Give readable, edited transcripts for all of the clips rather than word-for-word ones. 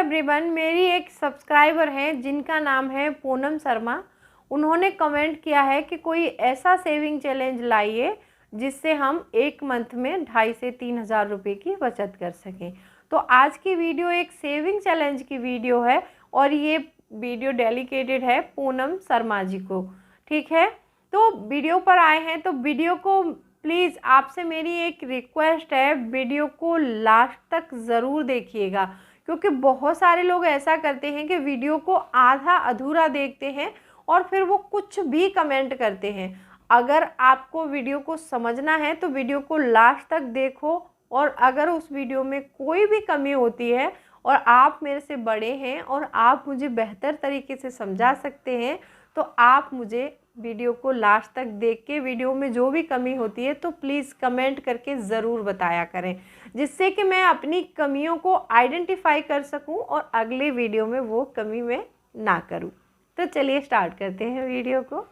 Everyone, मेरी एक subscriber हैं जिनका नाम है पूनम शर्मा। उन्होंने कमेंट किया है कि कोई ऐसा सेविंग चैलेंज लाइए जिससे हम एक मंथ में 2,500 से 3,000 रुपये की बचत कर सकें। तो आज की वीडियो एक सेविंग चैलेंज की वीडियो है और ये वीडियो डेडिकेटेड है पूनम शर्मा जी को। ठीक है, तो वीडियो पर आए हैं तो वीडियो को प्लीज़ आपसे मेरी एक रिक्वेस्ट है, वीडियो को लास्ट तक ज़रूर देखिएगा, क्योंकि बहुत सारे लोग ऐसा करते हैं कि वीडियो को आधा अधूरा देखते हैं और फिर वो कुछ भी कमेंट करते हैं। अगर आपको वीडियो को समझना है तो वीडियो को लास्ट तक देखो, और अगर उस वीडियो में कोई भी कमी होती है और आप मेरे से बड़े हैं और आप मुझे बेहतर तरीके से समझा सकते हैं तो आप मुझे वीडियो को लास्ट तक देख के वीडियो में जो भी कमी होती है तो प्लीज़ कमेंट करके ज़रूर बताया करें, जिससे कि मैं अपनी कमियों को आइडेंटिफाई कर सकूं और अगले वीडियो में वो कमी मैं ना करूं। तो चलिए स्टार्ट करते हैं वीडियो को।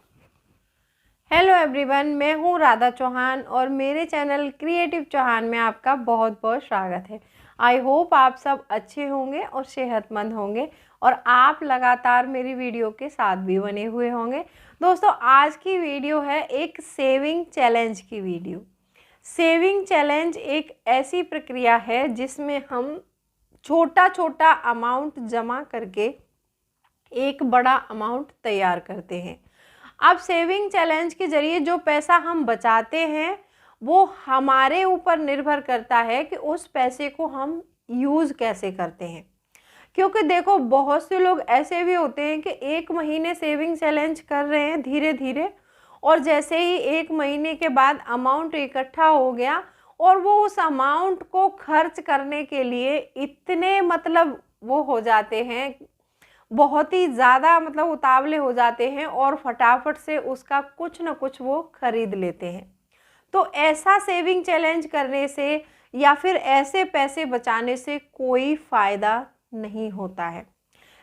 हेलो एवरीवन, मैं हूं राधा चौहान और मेरे चैनल क्रिएटिव चौहान में आपका बहुत बहुत स्वागत है। आई होप आप सब अच्छे होंगे और सेहतमंद होंगे और आप लगातार मेरी वीडियो के साथ भी बने हुए होंगे। दोस्तों, आज की वीडियो है एक सेविंग चैलेंज की वीडियो। सेविंग चैलेंज एक ऐसी प्रक्रिया है जिसमें हम छोटा छोटा अमाउंट जमा करके एक बड़ा अमाउंट तैयार करते हैं। अब सेविंग चैलेंज के ज़रिए जो पैसा हम बचाते हैं वो हमारे ऊपर निर्भर करता है कि उस पैसे को हम यूज़ कैसे करते हैं। क्योंकि देखो, बहुत से लोग ऐसे भी होते हैं कि 1 महीने सेविंग चैलेंज कर रहे हैं धीरे धीरे, और जैसे ही 1 महीने के बाद अमाउंट इकट्ठा हो गया और वो उस अमाउंट को खर्च करने के लिए इतने वो हो जाते हैं, बहुत ही ज़्यादा उतावले हो जाते हैं और फटाफट से उसका कुछ न कुछ वो खरीद लेते हैं। तो ऐसा सेविंग चैलेंज करने से या फिर ऐसे पैसे बचाने से कोई फ़ायदा नहीं होता है।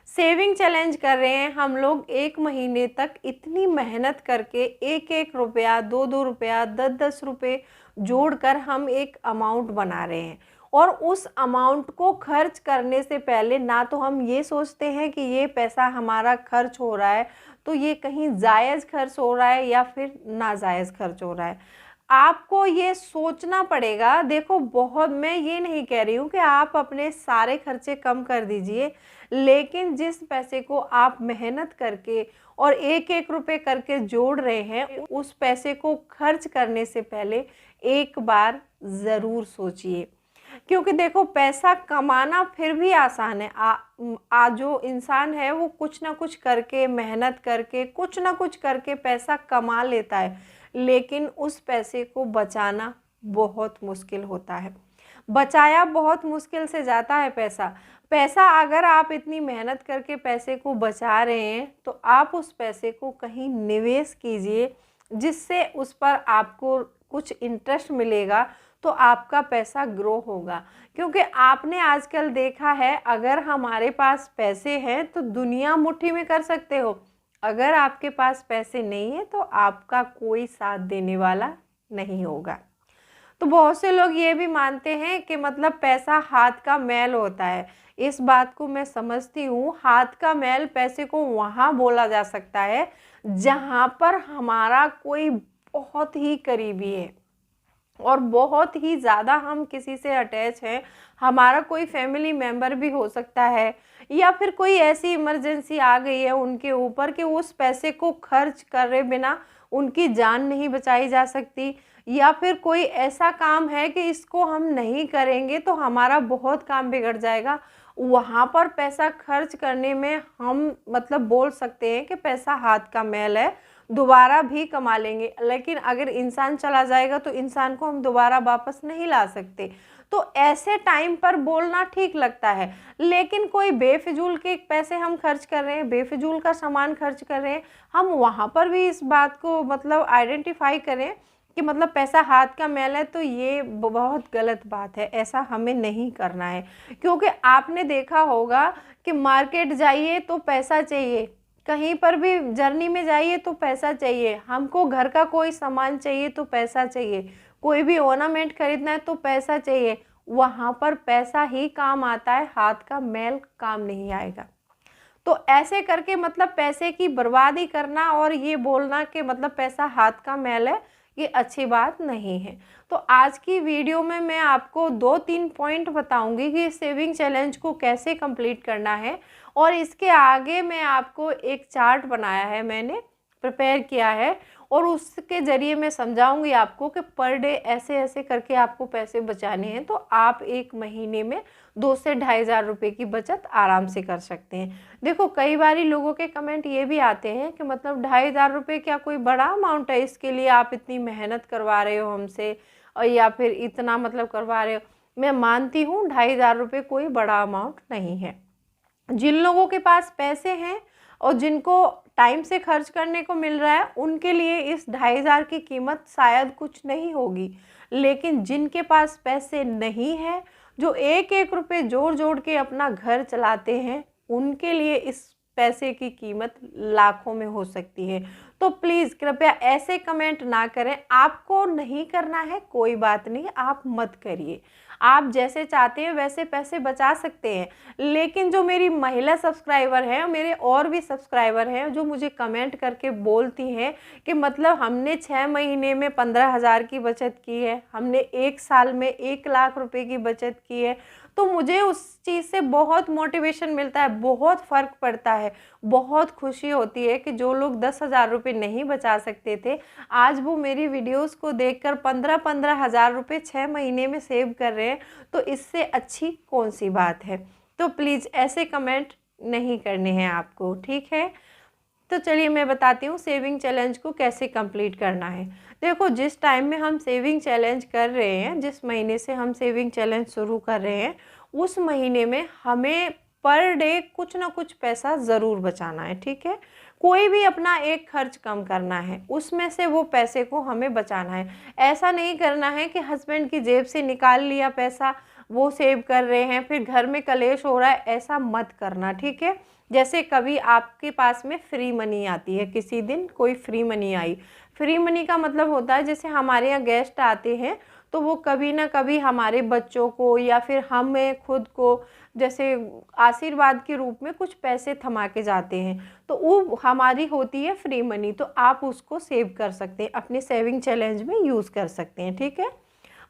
सेविंग चैलेंज कर रहे हैं हम लोग 1 महीने तक, इतनी मेहनत करके 1-1 रुपया, 2-2 रुपया, 10-10 रुपये जोड़कर हम एक अमाउंट बना रहे हैं, और उस अमाउंट को खर्च करने से पहले ना तो हम ये सोचते हैं कि ये पैसा हमारा खर्च हो रहा है तो ये कहीं जायज़ खर्च हो रहा है या फिर नाजायज़ खर्च हो रहा है। आपको ये सोचना पड़ेगा। देखो, बहुत, मैं ये नहीं कह रही हूँ कि आप अपने सारे खर्चे कम कर दीजिए, लेकिन जिस पैसे को आप मेहनत करके और 1-1 रुपये करके जोड़ रहे हैं उस पैसे को खर्च करने से पहले एक बार ज़रूर सोचिए। क्योंकि देखो, पैसा कमाना फिर भी आसान है। जो इंसान है वो कुछ ना कुछ करके, मेहनत करके, कुछ ना कुछ करके पैसा कमा लेता है, लेकिन उस पैसे को बचाना बहुत मुश्किल होता है। बचाया बहुत मुश्किल से जाता है पैसा अगर आप इतनी मेहनत करके पैसे को बचा रहे हैं तो आप उस पैसे को कहीं निवेश कीजिए, जिससे उस पर आपको कुछ इंटरेस्ट मिलेगा तो आपका पैसा ग्रो होगा। क्योंकि आपने आजकल देखा है, अगर हमारे पास पैसे हैं तो दुनिया मुट्ठी में कर सकते हो, अगर आपके पास पैसे नहीं है तो आपका कोई साथ देने वाला नहीं होगा। तो बहुत से लोग ये भी मानते हैं कि पैसा हाथ का मैल होता है। इस बात को मैं समझती हूँ। हाथ का मैल पैसे को वहाँ बोला जा सकता है जहाँ पर हमारा कोई बहुत ही करीबी है और बहुत ही ज़्यादा हम किसी से अटैच हैं। हमारा कोई फैमिली मेम्बर भी हो सकता है, या फिर कोई ऐसी इमरजेंसी आ गई है उनके ऊपर कि उस पैसे को खर्च करे बिना उनकी जान नहीं बचाई जा सकती, या फिर कोई ऐसा काम है कि इसको हम नहीं करेंगे तो हमारा बहुत काम बिगड़ जाएगा। वहाँ पर पैसा खर्च करने में हम बोल सकते हैं कि पैसा हाथ का मैल है, दोबारा भी कमा लेंगे, लेकिन अगर इंसान चला जाएगा तो इंसान को हम दोबारा वापस नहीं ला सकते। तो ऐसे टाइम पर बोलना ठीक लगता है, लेकिन कोई बेफिजूल के पैसे हम खर्च कर रहे हैं, बेफिजूल का सामान खर्च कर रहे हैं, हम वहाँ पर भी इस बात को आइडेंटिफाई करें कि पैसा हाथ का मैल है, तो ये बहुत गलत बात है। ऐसा हमें नहीं करना है, क्योंकि आपने देखा होगा कि मार्केट जाइए तो पैसा चाहिए, कहीं पर भी जर्नी में जाइए तो पैसा चाहिए, हमको घर का कोई सामान चाहिए तो पैसा चाहिए, कोई भी ऑर्नामेंट खरीदना है तो पैसा चाहिए। वहाँ पर पैसा ही काम आता है, हाथ का मैल काम नहीं आएगा। तो ऐसे करके मतलब पैसे की बर्बादी करना और ये बोलना कि मतलब पैसा हाथ का मैल है, ये अच्छी बात नहीं है। तो आज की वीडियो में मैं आपको 2-3 पॉइंट बताऊंगी कि सेविंग चैलेंज को कैसे कंप्लीट करना है, और इसके आगे मैं आपको एक चार्ट बनाया है, मैंने प्रिपेयर किया है, और उसके ज़रिए मैं समझाऊंगी आपको कि पर डे ऐसे ऐसे करके आपको पैसे बचाने हैं, तो आप एक महीने में 2 से 2,500 रुपये की बचत आराम से कर सकते हैं। देखो कई बारी लोगों के कमेंट ये भी आते हैं कि मतलब 2,500 रुपये क्या कोई बड़ा अमाउंट है, इसके लिए आप इतनी मेहनत करवा रहे हो हमसे, और या फिर इतना मतलब करवा रहे हो। मैं मानती हूँ 2,500 रुपये कोई बड़ा अमाउंट नहीं है। जिन लोगों के पास पैसे हैं और जिनको टाइम से खर्च करने को मिल रहा है, उनके लिए इस 2,500 की कीमत शायद कुछ नहीं होगी। लेकिन जिनके पास पैसे नहीं है, जो एक एक रुपये जोड़ जोड़ के अपना घर चलाते हैं, उनके लिए इस पैसे की कीमत लाखों में हो सकती है। तो प्लीज़ कृपया ऐसे कमेंट ना करें। आपको नहीं करना है कोई बात नहीं, आप मत करिए। आप जैसे चाहते हैं वैसे पैसे बचा सकते हैं। लेकिन जो मेरी महिला सब्सक्राइबर हैं, मेरे और भी सब्सक्राइबर हैं जो मुझे कमेंट करके बोलती हैं कि मतलब हमने 6 महीने में 15,000 की बचत की है, हमने 1 साल में 1 लाख रुपए की बचत की है, तो मुझे उस चीज़ से बहुत मोटिवेशन मिलता है, बहुत फ़र्क पड़ता है, बहुत खुशी होती है कि जो लोग 10,000 रुपये नहीं बचा सकते थे, आज वो मेरी वीडियोस को देखकर 15-15 हज़ार रुपये 6 महीने में सेव कर रहे हैं। तो इससे अच्छी कौन सी बात है। तो प्लीज़ ऐसे कमेंट नहीं करने हैं आपको, ठीक है। तो चलिए मैं बताती हूँ सेविंग चैलेंज को कैसे कंप्लीट करना है। देखो जिस टाइम में हम सेविंग चैलेंज कर रहे हैं, जिस महीने से हम सेविंग चैलेंज शुरू कर रहे हैं, उस महीने में हमें पर डे कुछ ना कुछ पैसा ज़रूर बचाना है, ठीक है। कोई भी अपना एक खर्च कम करना है, उसमें से वो पैसे को हमें बचाना है। ऐसा नहीं करना है कि हस्बैंड की जेब से निकाल लिया पैसा, वो सेव कर रहे हैं, फिर घर में कलेश हो रहा है, ऐसा मत करना, ठीक है। जैसे कभी आपके पास में फ्री मनी आती है, किसी दिन कोई free money I. Free money का मतलब होता है जैसे हमारे यहाँ गेस्ट आते हैं, तो वो कभी ना कभी हमारे बच्चों को या फिर हमें खुद को जैसे आशीर्वाद के रूप में कुछ पैसे थमा के जाते हैं, तो वो हमारी होती है फ्री मनी। तो आप उसको सेव कर सकते हैं, अपने सेविंग चैलेंज में यूज़ कर सकते हैं, ठीक है।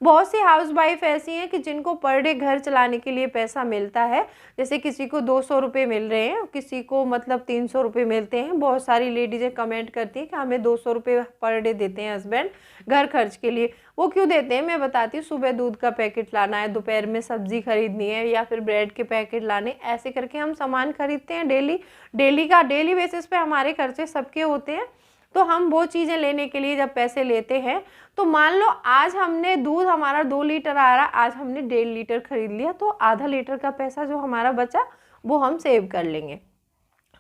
बहुत सी हाउसवाइफ ऐसी हैं कि जिनको पर डे घर चलाने के लिए पैसा मिलता है, जैसे किसी को 200 रुपये मिल रहे हैं, किसी को मतलब 300 रुपये मिलते हैं। बहुत सारी लेडीज़ें कमेंट करती हैं कि हमें 200 रुपये पर डे देते हैं हस्बैंड घर खर्च के लिए। वो क्यों देते हैं मैं बताती हूँ। सुबह दूध का पैकेट लाना है, दोपहर में सब्जी खरीदनी है, या फिर ब्रेड के पैकेट लाने, ऐसे करके हम सामान खरीदते हैं डेली बेसिस पे हमारे खर्चे सबके होते हैं। तो हम वो चीज़ें लेने के लिए जब पैसे लेते हैं, तो मान लो आज हमने दूध हमारा 2 लीटर आ रहा, आज हमने 1.5 लीटर खरीद लिया, तो आधा लीटर का पैसा जो हमारा बचा वो हम सेव कर लेंगे।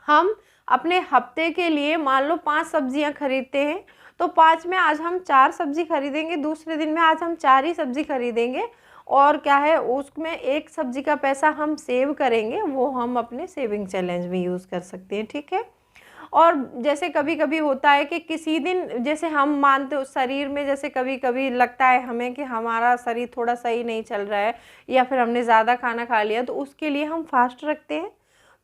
हम अपने हफ्ते के लिए मान लो 5 सब्जियां खरीदते हैं, तो 5 में आज हम 4 सब्जी खरीदेंगे, दूसरे दिन में आज हम 4 ही सब्जी खरीदेंगे, और क्या है उसमें 1 सब्जी का पैसा हम सेव करेंगे, वो हम अपने सेविंग चैलेंज में यूज़ कर सकते हैं, ठीक है। और जैसे कभी कभी होता है कि किसी दिन जैसे हम मानते हो शरीर में, जैसे कभी कभी लगता है हमें कि हमारा शरीर थोड़ा सही नहीं चल रहा है, या फिर हमने ज़्यादा खाना खा लिया, तो उसके लिए हम फास्ट रखते हैं।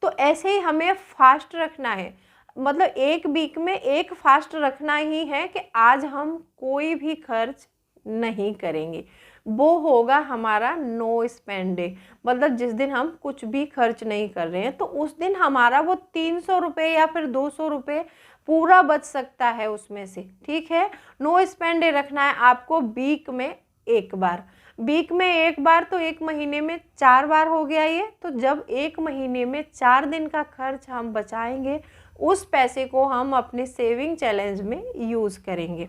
तो ऐसे ही हमें फास्ट रखना है, मतलब एक वीक में एक फास्ट रखना ही है कि आज हम कोई भी खर्च नहीं करेंगे। वो होगा हमारा नो स्पेंड डे, मतलब जिस दिन हम कुछ भी खर्च नहीं कर रहे हैं, तो उस दिन हमारा वो 300 रुपये या फिर 200 रुपये पूरा बच सकता है उसमें से, ठीक है। नो स्पेंड डे रखना है आपको वीक में एक बार। वीक में एक बार तो एक महीने में 4 बार हो गया ये। तो जब एक महीने में 4 दिन का खर्च हम बचाएंगे, उस पैसे को हम अपने सेविंग चैलेंज में यूज़ करेंगे।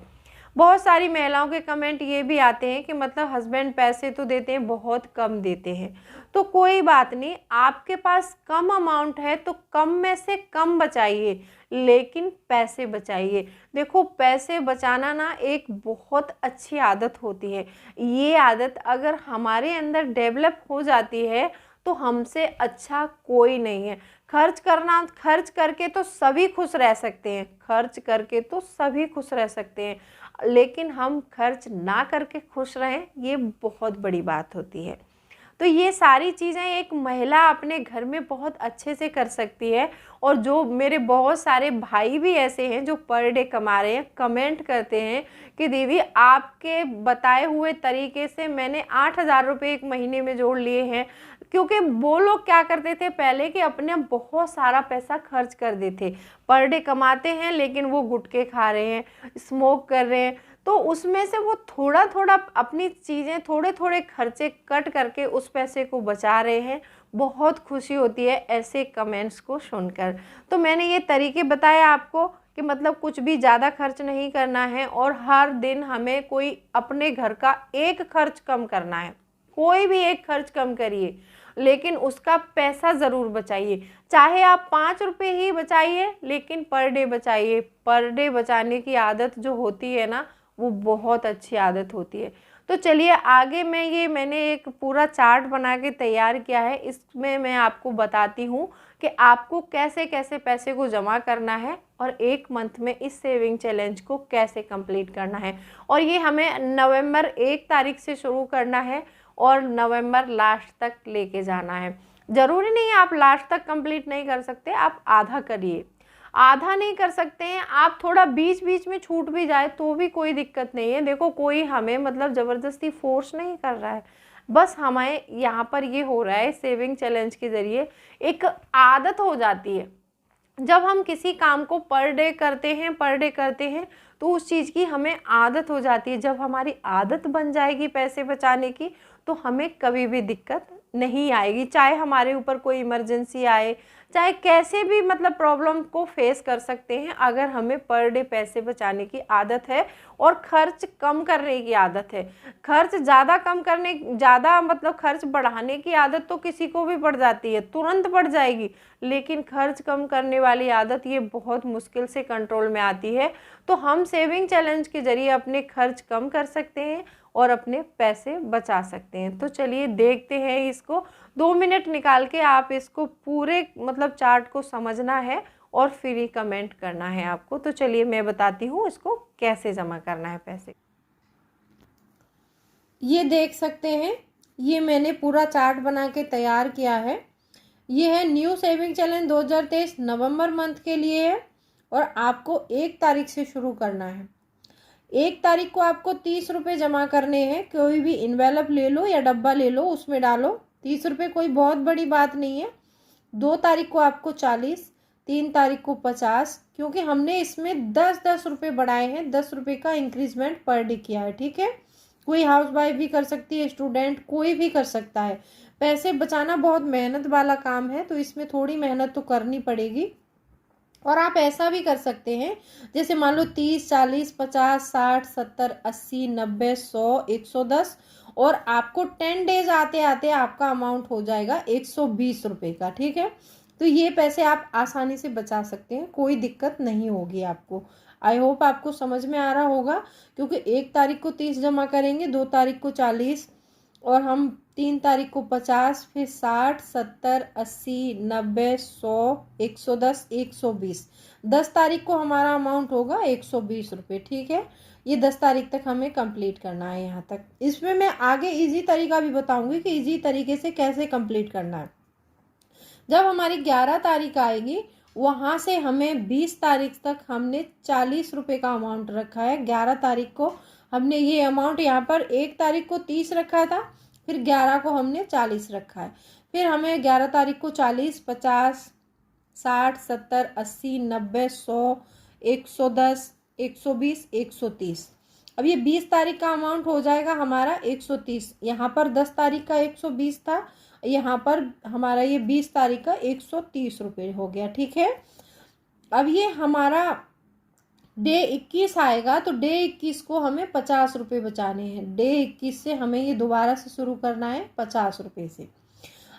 बहुत सारी महिलाओं के कमेंट ये भी आते हैं कि मतलब हस्बैंड पैसे तो देते हैं, बहुत कम देते हैं। तो कोई बात नहीं, आपके पास कम अमाउंट है तो कम में से कम बचाइए, लेकिन पैसे बचाइए। देखो पैसे बचाना ना एक बहुत अच्छी आदत होती है। ये आदत अगर हमारे अंदर डेवलप हो जाती है तो हमसे अच्छा कोई नहीं है। खर्च करके तो सभी खुश रह सकते हैं, खर्च करके तो सभी खुश रह सकते हैं, लेकिन हम खर्च ना करके खुश रहें, ये बहुत बड़ी बात होती है। तो ये सारी चीज़ें एक महिला अपने घर में बहुत अच्छे से कर सकती है। और जो मेरे बहुत सारे भाई भी ऐसे हैं जो पर डे कमा रहे हैं, कमेंट करते हैं कि दीदी आपके बताए हुए तरीके से मैंने 8,000 रुपये एक महीने में जोड़ लिए हैं। क्योंकि वो लोग क्या करते थे पहले कि अपने बहुत सारा पैसा खर्च कर देते, पर डे कमाते हैं लेकिन वो गुटखे खा रहे हैं, स्मोक कर रहे हैं, तो उसमें से वो थोड़ा थोड़ा अपनी चीज़ें थोड़े थोड़े खर्चे कट करके उस पैसे को बचा रहे हैं। बहुत खुशी होती है ऐसे कमेंट्स को सुनकर। तो मैंने ये तरीके बताए आपको कि मतलब कुछ भी ज़्यादा खर्च नहीं करना है और हर दिन हमें कोई अपने घर का एक खर्च कम करना है। कोई भी एक खर्च कम करिए लेकिन उसका पैसा ज़रूर बचाइए। चाहे आप 5 रुपये ही बचाइए लेकिन पर डे बचाइए। पर डे बचाने की आदत जो होती है ना, वो बहुत अच्छी आदत होती है। तो चलिए आगे मैंने एक पूरा चार्ट बना के तैयार किया है। इसमें मैं आपको बताती हूँ कि आपको कैसे कैसे पैसे को जमा करना है और एक मंथ में इस सेविंग चैलेंज को कैसे कंप्लीट करना है। और ये हमें नवंबर 1 तारीख से शुरू करना है और नवंबर लास्ट तक लेके जाना है। ज़रूरी नहीं है आप लास्ट तक कंप्लीट नहीं कर सकते, आप आधा करिए। आधा नहीं कर सकते हैं आप, थोड़ा बीच बीच में छूट भी जाए तो भी कोई दिक्कत नहीं है। देखो कोई हमें मतलब ज़बरदस्ती फोर्स नहीं कर रहा है, बस हमें यहाँ पर ये हो रहा है सेविंग चैलेंज के ज़रिए एक आदत हो जाती है। जब हम किसी काम को पर डे करते हैं तो उस चीज़ की हमें आदत हो जाती है। जब हमारी आदत बन जाएगी पैसे बचाने की तो हमें कभी भी दिक्कत नहीं आएगी। चाहे हमारे ऊपर कोई इमरजेंसी आए, चाहे कैसे भी मतलब प्रॉब्लम को फेस कर सकते हैं। अगर हमें पर डे पैसे बचाने की आदत है और खर्च कम करने की आदत है। खर्च ज़्यादा मतलब खर्च बढ़ाने की आदत तो किसी को भी पड़ जाती है, तुरंत बढ़ जाएगी, लेकिन खर्च कम करने वाली आदत ये बहुत मुश्किल से कंट्रोल में आती है। तो हम सेविंग चैलेंज के ज़रिए अपने खर्च कम कर सकते हैं और अपने पैसे बचा सकते हैं। तो चलिए देखते हैं इसको। 2 मिनट निकाल के आप इसको पूरे मतलब चार्ट को समझना है और फिर ही कमेंट करना है आपको। तो चलिए मैं बताती हूँ इसको कैसे जमा करना है पैसे। ये देख सकते हैं, ये मैंने पूरा चार्ट बना के तैयार किया है। ये है न्यू सेविंग चैलेंज 2023 नवंबर मंथ के लिए है और आपको 1 तारीख से शुरू करना है। 1 तारीख को आपको 30 रुपये जमा करने हैं। कोई भी इन्वेलप ले लो या डब्बा ले लो, उसमें डालो। 30 रुपये कोई बहुत बड़ी बात नहीं है। 2 तारीख को आपको 40, 3 तारीख को 50, क्योंकि हमने इसमें 10-10 रुपये बढ़ाए हैं। 10 रुपये का इंक्रीजमेंट पर डे किया है, ठीक है। कोई हाउस वाइफ भी कर सकती है, स्टूडेंट कोई भी कर सकता है। पैसे बचाना बहुत मेहनत वाला काम है, तो इसमें थोड़ी मेहनत तो करनी पड़ेगी। और आप ऐसा भी कर सकते हैं, जैसे मान लो 30, 40, 50, 60, 70, 80, 90, 100, 110 और आपको 10 डेज आते आते आपका अमाउंट हो जाएगा 120 रुपये का, ठीक है। तो ये पैसे आप आसानी से बचा सकते हैं, कोई दिक्कत नहीं होगी आपको। आई होप आपको समझ में आ रहा होगा, क्योंकि 1 तारीख को 30 जमा करेंगे, 2 तारीख को 40 और हम 3 तारीख को 50, फिर 60, 70, 80, 90, 100, 110, 120। 10 तारीख को हमारा अमाउंट होगा 120 रुपये, ठीक है। ये 10 तारीख तक हमें कंप्लीट करना है यहाँ तक। इसमें मैं आगे इजी तरीका भी बताऊंगी कि इजी तरीके से कैसे कंप्लीट करना है। जब हमारी 11 तारीख आएगी, वहाँ से हमें 20 तारीख तक हमने 40 रुपये का अमाउंट रखा है। 11 तारीख को हमने ये अमाउंट यहाँ पर 1 तारीख को 30 रखा था, फिर 11 को हमने 40 रखा है। फिर हमें 11 तारीख को 40, 50, 60, 70, 80, 90, 100, 110, 120, 130। अब ये 20 तारीख का अमाउंट हो जाएगा हमारा 130। यहाँ पर 10 तारीख का 120 था, यहाँ पर हमारा ये 20 तारीख का 130 रुपये हो गया, ठीक है। अब ये हमारा डे 21 आएगा, तो डे 21 को हमें 50 रुपये बचाने हैं। डे 21 से हमें ये दोबारा से शुरू करना है 50 रुपये से।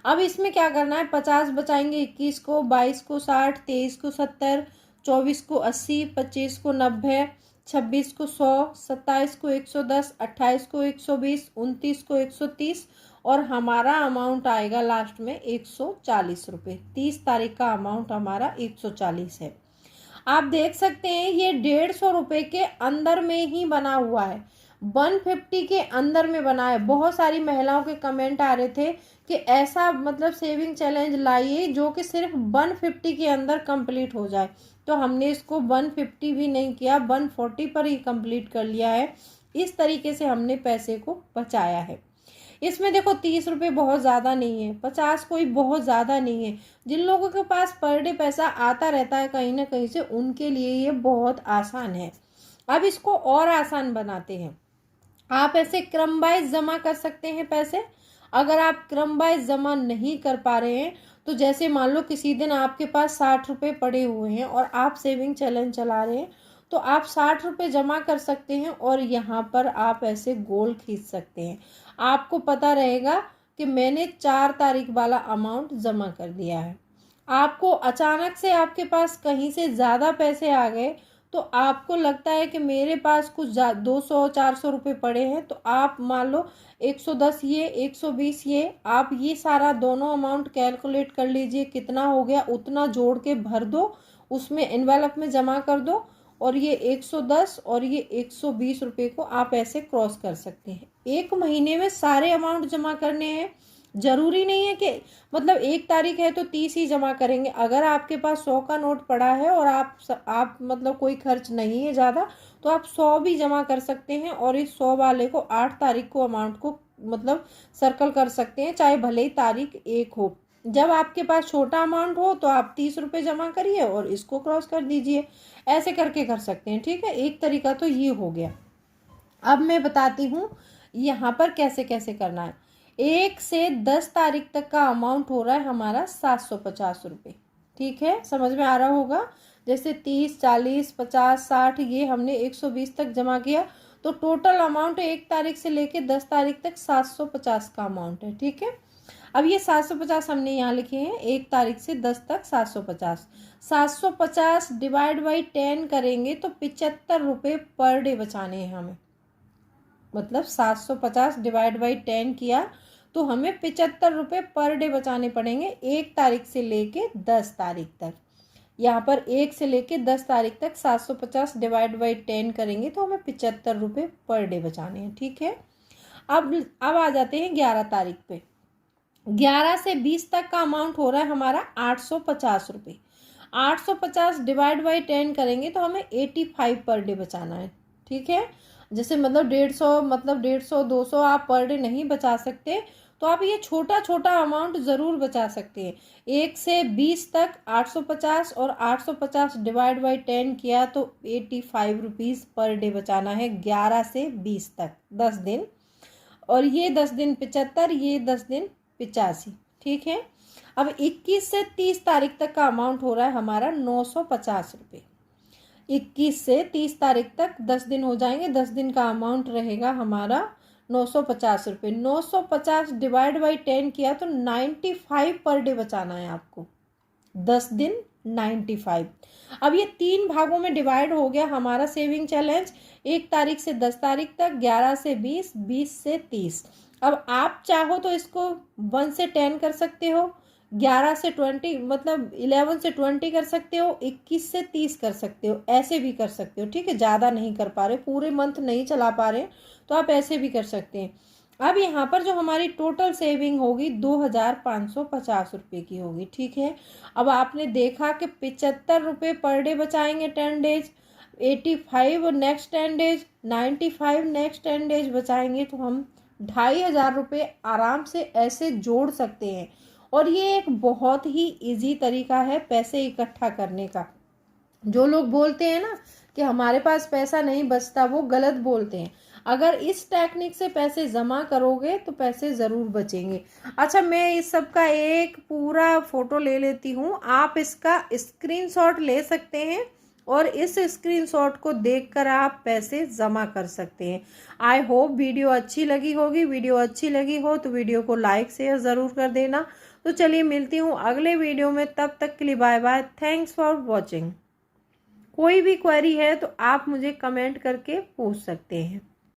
अब इसमें क्या करना है, 50 बचाएंगे 21 को, 22 को 60, 23 को 70, 24 को 80, 25 को 90, 26 को 100, 27 को 110, 28 को 120, 29 को 130 और हमारा अमाउंट आएगा लास्ट में 140 रुपये। 30 तारीख का अमाउंट हमारा 140 है। आप देख सकते हैं ये 150 रुपये के अंदर में ही बना हुआ है। 150 के अंदर में बनाए। बहुत सारी महिलाओं के कमेंट आ रहे थे कि ऐसा मतलब सेविंग चैलेंज लाइए जो कि सिर्फ 150 के अंदर कंप्लीट हो जाए। तो हमने इसको 150 भी नहीं किया, 140 पर ही कंप्लीट कर लिया है। इस तरीके से हमने पैसे को बचाया है। इसमें देखो 30 रुपये बहुत ज़्यादा नहीं है, 50 कोई बहुत ज़्यादा नहीं है। जिन लोगों के पास पर डे पैसा आता रहता है कहीं ना कहीं से, उनके लिए ये बहुत आसान है। अब इसको और आसान बनाते हैं। आप ऐसे क्रम वाइज जमा कर सकते हैं पैसे। अगर आप क्रम वाइज जमा नहीं कर पा रहे हैं तो जैसे मान लो किसी दिन आपके पास 60 रुपये पड़े हुए हैं और आप सेविंग चैलेंज चला रहे हैं, तो आप 60 रुपये जमा कर सकते हैं और यहाँ पर आप ऐसे गोल खींच सकते हैं। आपको पता रहेगा कि मैंने 4 तारीख वाला अमाउंट जमा कर दिया है। आपको अचानक से आपके पास कहीं से ज़्यादा पैसे आ गए तो आपको लगता है कि मेरे पास कुछ 200-400 रुपये पड़े हैं, तो आप मान लो 110 ये 120 ये, आप ये सारा दोनों अमाउंट कैलकुलेट कर लीजिए कितना हो गया, उतना जोड़ के भर दो, उसमें एनवेलप में जमा कर दो और ये 110 और ये 120 रुपये को आप ऐसे क्रॉस कर सकते हैं। एक महीने में सारे अमाउंट जमा करने हैं। जरूरी नहीं है कि मतलब 1 तारीख है तो 30 ही जमा करेंगे। अगर आपके पास 100 का नोट पड़ा है और आप मतलब कोई खर्च नहीं है ज़्यादा, तो आप 100 भी जमा कर सकते हैं और इस 100 वाले को 8 तारीख को अमाउंट को मतलब सर्कल कर सकते हैं, चाहे भले ही तारीख 1 हो। जब आपके पास छोटा अमाउंट हो तो आप 30 रुपये जमा करिए और इसको क्रॉस कर दीजिए। ऐसे करके कर सकते हैं, ठीक है। एक तरीका तो ये हो गया। अब मैं बताती हूँ यहाँ पर कैसे कैसे करना है। 1 से 10 तारीख तक का अमाउंट हो रहा है हमारा 750 रुपये, ठीक है। समझ में आ रहा होगा। जैसे 30, 40, 50, 60 ये हमने 120 तक जमा किया, तो टोटल अमाउंट 1 तारीख से लेके 10 तारीख तक 750 का अमाउंट है, ठीक है। अब ये 750 हमने यहाँ लिखे हैं, 1 तारीख से 10 तक 750। 750 डिवाइड बाई 10 करेंगे तो 75 रुपये पर डे बचाने हैं हमें। मतलब 750 डिवाइड बाई 10 किया तो हमें 75 रुपये पर डे बचाने पड़ेंगे 1 तारीख से लेके 10 तारीख तक। यहाँ पर 1 से लेके 10 तारीख तक 750 डिवाइड बाई 10 करेंगे तो हमें 75 रुपये पर डे बचाने हैं, ठीक है। अब आ जाते हैं 11 तारीख पे। 11 से 20 तक का अमाउंट हो रहा है हमारा 850 रुपये। 850 डिवाइड बाई 10 करेंगे तो हमें 85 पर डे बचाना है, ठीक है। जैसे मतलब 150 मतलब 150 200 आप पर डे नहीं बचा सकते, तो आप ये छोटा छोटा अमाउंट ज़रूर बचा सकते हैं। 1 से 20 तक 850 और 850 डिवाइड बाई 10 किया तो 85 रुपीज़ पर डे बचाना है 11 से 20 तक, 10 दिन। और ये 10 दिन 75, ये 10 दिन 85, ठीक है। अब 21 से 30 तारीख तक का अमाउंट हो रहा है हमारा 950 रुपये। 21 से 30 तारीख तक 10 दिन हो जाएंगे, 10 दिन का अमाउंट रहेगा हमारा 950 रुपये। 950 डिवाइड बाई 10 किया तो 95 पर डे बचाना है आपको, 10 दिन 95। अब ये 3 भागों में डिवाइड हो गया हमारा सेविंग चैलेंज। 1 तारीख से 10 तारीख तक, 11 से 20, 20 से 30। अब आप चाहो तो इसको 1 से 10 कर सकते हो, 11 से 20 मतलब 11 से 20 कर सकते हो, 21 से 30 कर सकते हो, ऐसे भी कर सकते हो, ठीक है। ज़्यादा नहीं कर पा रहे, पूरे मंथ नहीं चला पा रहे, तो आप ऐसे भी कर सकते हैं। अब यहाँ पर जो हमारी टोटल सेविंग होगी 2550 रुपये की होगी, ठीक है। अब आपने देखा कि 75 रुपये पर डे बचाएंगे 10 days, 85 next 10 days, 95 next 10 days बचाएंगे, तो हम 2500 रुपये आराम से ऐसे जोड़ सकते हैं। और ये एक बहुत ही इजी तरीका है पैसे इकट्ठा करने का। जो लोग बोलते हैं ना कि हमारे पास पैसा नहीं बचता, वो गलत बोलते हैं। अगर इस टेक्निक से पैसे जमा करोगे तो पैसे ज़रूर बचेंगे। अच्छा, मैं इस सब का एक पूरा फोटो ले लेती हूँ, आप इसका स्क्रीनशॉट ले सकते हैं और इस स्क्रीनशॉट को देखकर आप पैसे जमा कर सकते हैं। आई होप वीडियो अच्छी लगी होगी। वीडियो अच्छी लगी हो तो वीडियो को लाइक शेयर ज़रूर कर देना। तो चलिए मिलती हूँ अगले वीडियो में, तब तक के लिए bye bye. Thanks for watching. कोई भी क्वेरी है तो आप मुझे कमेंट करके पूछ सकते हैं।